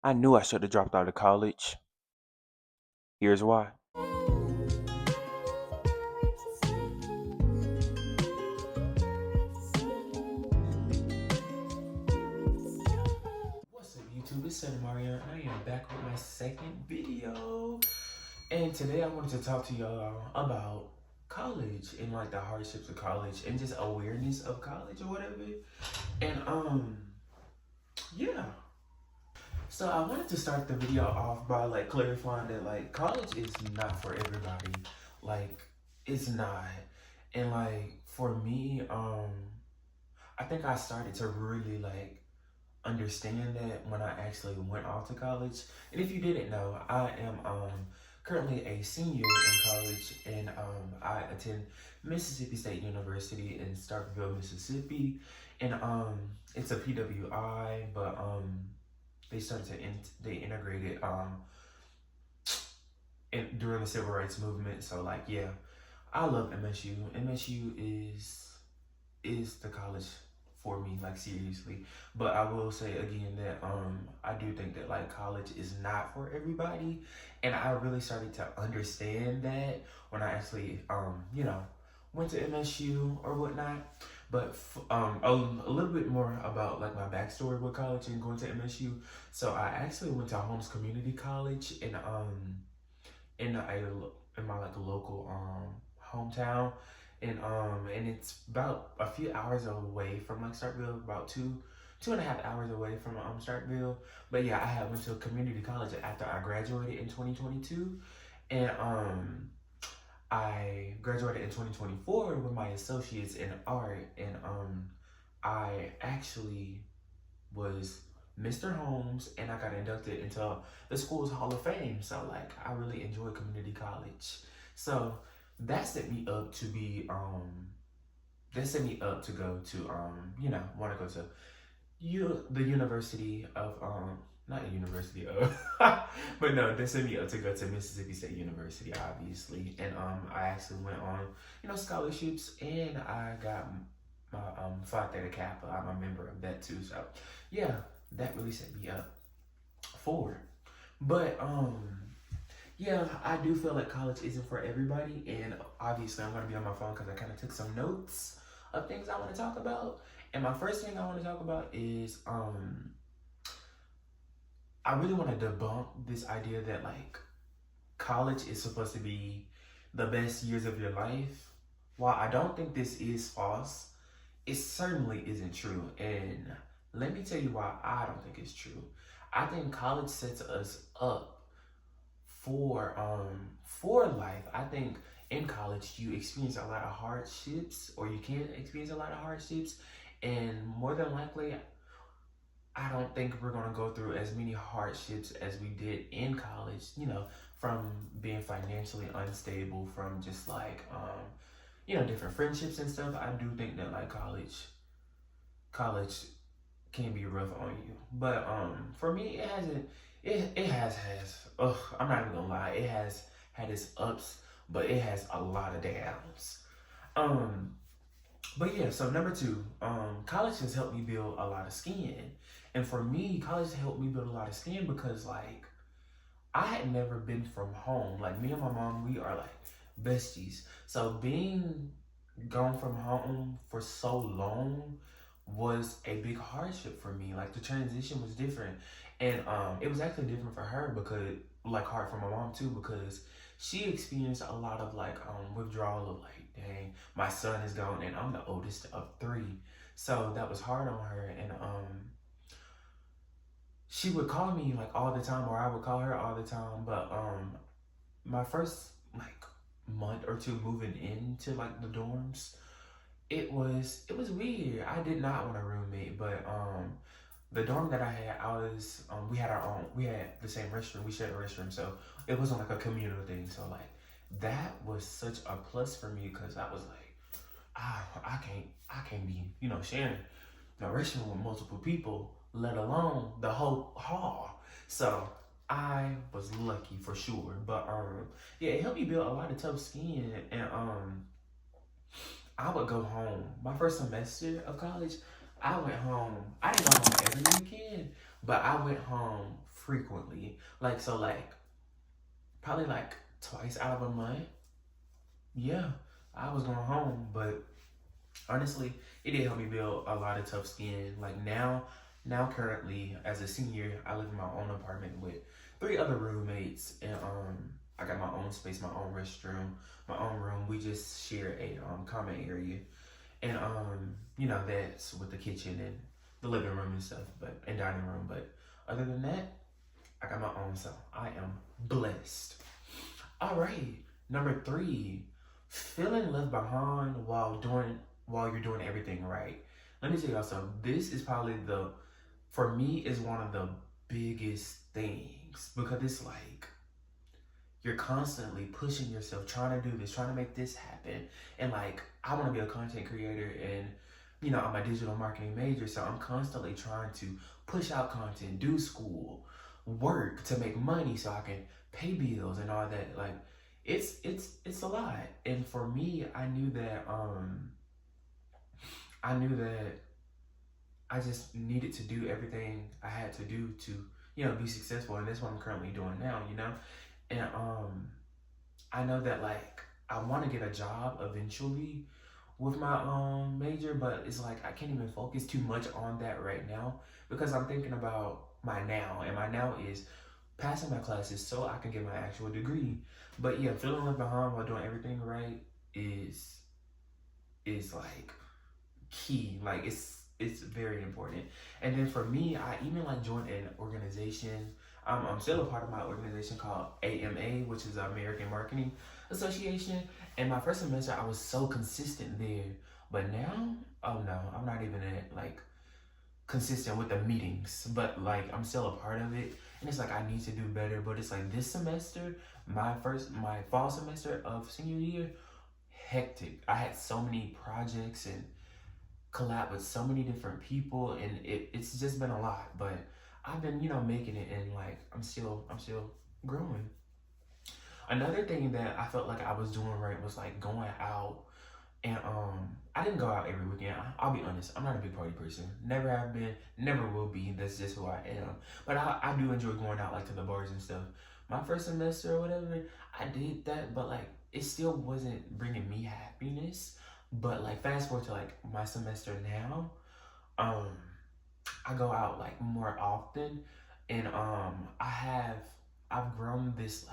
I knew I should have dropped out of college. Here's why. What's up, YouTube? It's Cedamarion, and I am back with my second video. And today I wanted to talk to y'all about college and like the hardships of college and just awareness of college or whatever. And yeah. So I wanted to start the video off by like clarifying that like college is not for everybody. Like it's not. And like for me, I think I started to really like understand that when I actually went off to college. And if you didn't know, I am currently a senior in college, and I attend Mississippi State University in Starkville, Mississippi. And it's a PWI, but they started to they integrated during the civil rights movement. So like yeah, I love MSU. MSU is the college for me, like seriously. But I will say again that I do think that like college is not for everybody, and I really started to understand that when I actually went to MSU or whatnot. But a little bit more about like my backstory with college and going to MSU. So I actually went to Holmes Community College in my like local hometown, and it's about a few hours away from like Starkville, about two and a half hours away from Starkville. But yeah, I had went to a community college after I graduated in 2022, and I graduated in 2024 with my associates in art, and I actually was Mr. Holmes, and I got inducted into the school's Hall of Fame. So like I really enjoy community college. So that set me up to be that set me up to go to want to go to the University of not a university of but no, they sent me up to go to Mississippi State University, obviously. And I actually went on scholarships, and I got my Phi Theta Kappa. I'm a member of that too. So yeah, that really set me up forward. But yeah, I do feel like college isn't for everybody, and obviously I'm gonna be on my phone because I kind of took some notes of things I want to talk about. And my first thing I want to talk about is I really want to debunk this idea that like college is supposed to be the best years of your life. While I don't think this is false, it certainly isn't true. And let me tell you why I don't think it's true. I think college sets us up for life. I think in college you experience a lot of hardships, or you can experience a lot of hardships, and more than likely I don't think we're going to go through as many hardships as we did in college, from being financially unstable, from just like, different friendships and stuff. I do think that like college can be rough on you. But for me, it hasn't, it has, I'm not even gonna lie, it has had its ups, but it has a lot of downs. Um, but yeah, so number two, college has helped me build a lot of skin. And for me, college helped me build a lot of skin because like I had never been from home. Like me and my mom, we are like besties. So being gone from home for so long was a big hardship for me. Like the transition was different. And it was actually different for her, because like hard for my mom too, because she experienced a lot of like withdrawal of like, dang, my son is gone and I'm the oldest of three. So that was hard on her. And she would call me like all the time, or I would call her all the time. But my first like month or two moving into like the dorms, it was weird. I did not want a roommate, but the dorm that I had, we had we had the same restroom, we shared a restroom, so it wasn't like a communal thing. So like that was such a plus for me, because I was like, I can't be sharing the restroom with multiple people, let alone the whole hall. So I was lucky for sure. But yeah, it helped me build a lot of tough skin. And I would go home. My first semester of college, I went home. I didn't go home every weekend, but I went home frequently. Like, so like, probably like twice out of a month. Yeah, I was going home, but honestly, it did help me build a lot of tough skin. Like now currently as a senior, I live in my own apartment with three other roommates, and I got my own space, my own restroom, my own room. We just share a common area, and that's with the kitchen and the living room and stuff, but and dining room. But other than that, I got my own, so I am blessed. All right, number three, feeling left behind while you're doing everything right. Let me tell y'all something. This is probably for me, is one of the biggest things, because it's like you're constantly pushing yourself, trying to do this, trying to make this happen. And like, I want to be a content creator, and I'm a digital marketing major, so I'm constantly trying to push out content, do school, work to make money so I can pay bills and all that. Like, it's a lot. And for me, I knew that I just needed to do everything I had to do to, be successful. And that's what I'm currently doing now. And I know that like I want to get a job eventually with my major, but it's like I can't even focus too much on that right now, because I'm thinking about my now, and my now is passing my classes so I can get my actual degree. But yeah, feeling left behind while doing everything right is like key. Like, it's very important. And then for me, I even like joined an organization. I'm still a part of my organization called AMA, which is the American Marketing Association. And my first semester, I was so consistent there. But now, oh no, I'm not even like consistent with the meetings. But like, I'm still a part of it. And it's like, I need to do better. But it's like this semester, my fall semester of senior year, hectic. I had so many projects and collab with so many different people, and it's just been a lot. But I've been making it, and like I'm still growing. Another thing that I felt like I was doing right was like going out, and I didn't go out every weekend. I'll be honest, I'm not a big party person, never have been, never will be. That's just who I am. But I do enjoy going out, like to the bars and stuff. My first semester or whatever, I did that, but like it still wasn't bringing me happiness. But like fast forward to like my semester now, I go out like more often, and I've grown this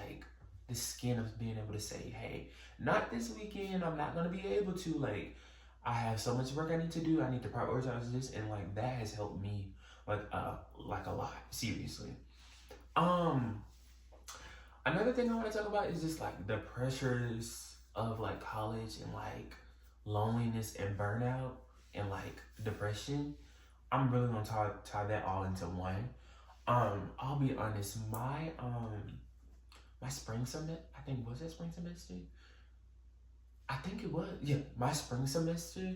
skin of being able to say, hey, not this weekend, I'm not gonna be able to. Like, I have so much work I need to do, I need to prioritize this, and like that has helped me like a lot, seriously. Another thing I want to talk about is just like the pressures of like college, and like loneliness and burnout and like depression. I'm really gonna tie that all into one. I'll be honest, my spring semester, I think, was that spring semester? I think it was. Yeah, my spring semester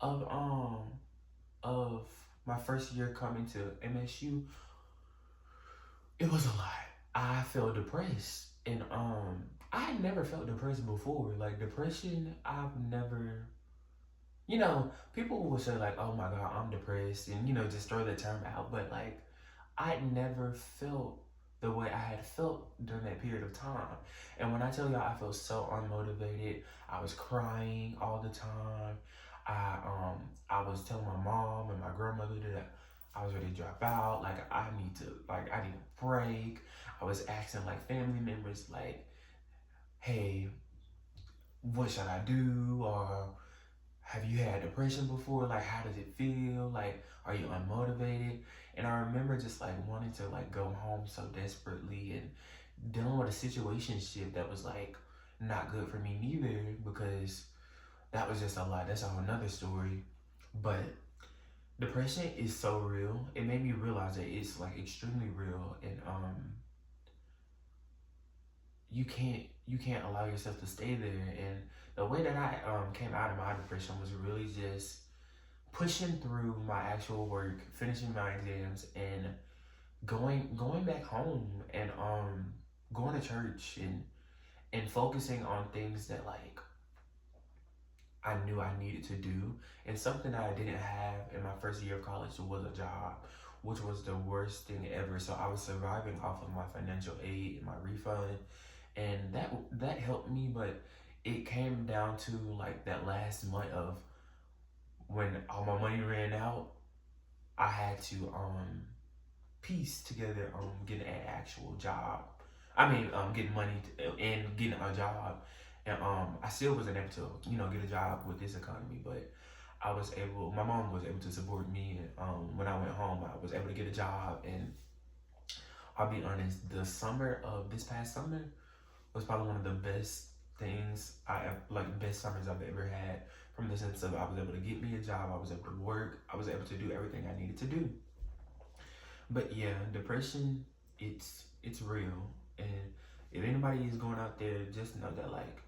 of of my first year coming to MSU, it was a lot. I felt depressed, and I had never felt depressed before. Like, depression, I've never, people will say like, oh my God, I'm depressed, and just throw the term out. But like, I never felt the way I had felt during that period of time. And when I tell y'all, I felt so unmotivated. I was crying all the time. I was telling my mom and my grandmother that I was ready to drop out. Like, I need a break. I was asking like family members like, hey, what should I do? Or have you had depression before? Like, how does it feel? Like, are you unmotivated? And I remember just like wanting to like go home so desperately, and dealing with a situationship that was like not good for me neither, because that was just a lot. That's a whole nother story. But depression is so real. It made me realize that it's like extremely real, and you can't allow yourself to stay there. And the way that I came out of my depression was really just pushing through my actual work, finishing my exams, and going back home, and going to church, and focusing on things that like I knew I needed to do. And something that I didn't have in my first year of college was a job, which was the worst thing ever. So I was surviving off of my financial aid and my refund, and that helped me. But it came down to like that last month of when all my money ran out, I had to piece together getting an actual job. I mean, getting money and getting a job, and I still wasn't able to, get a job with this economy, but I was able. My mom was able to support me. When I went home, I was able to get a job, and I'll be honest, this past summer was probably one of the best things best summers I've ever had. From the sense of I was able to get me a job, I was able to work, I was able to do everything I needed to do. But yeah, depression, it's real, and if anybody is going out there, just know that like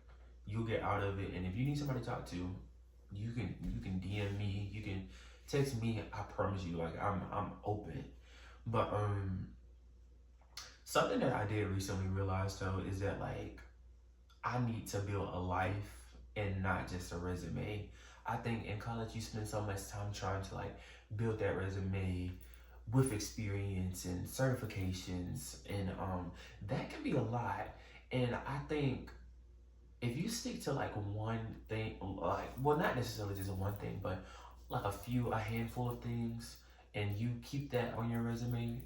you'll get out of it. And if you need somebody to talk to, you can DM me, you can text me. I promise you, like I'm open. But something that I did recently realize though is that like I need to build a life and not just a resume. I think in college you spend so much time trying to like build that resume with experience and certifications, and that can be a lot. And I think if you stick to like one thing, like, well, not necessarily just one thing, but like a handful of things, and you keep that on your resume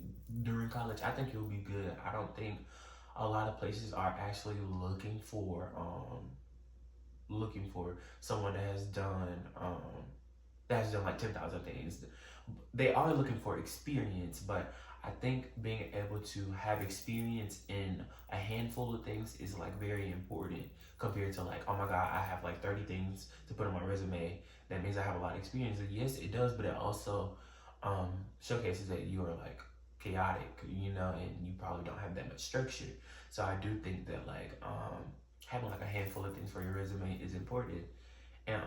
during college, I think you'll be good. I don't think a lot of places are actually looking for someone that has done like 10,000 things. They are looking for experience, but I think being able to have experience in a handful of things is like very important compared to like, oh my God, I have like 30 things to put on my resume. That means I have a lot of experience. And yes, it does, but it also showcases that you are like chaotic, and you probably don't have that much structure. So I do think that like having like a handful of things for your resume is important. And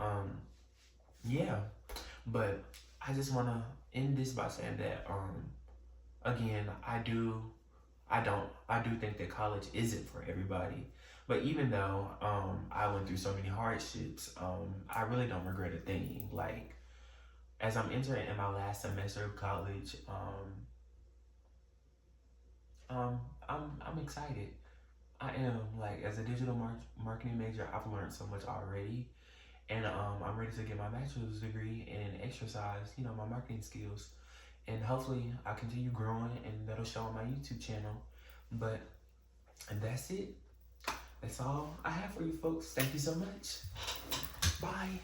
yeah, but I just want to end this by saying that again, I do think that college isn't for everybody. But even though I went through so many hardships, I really don't regret a thing. Like, as I'm entering in my last semester of college, I'm excited. I am. Like, as a digital marketing major, I've learned so much already, and I'm ready to get my bachelor's degree and exercise, my marketing skills, and hopefully I continue growing, and that'll show on my YouTube channel. But that's it. That's all I have for you folks. Thank you so much. Bye.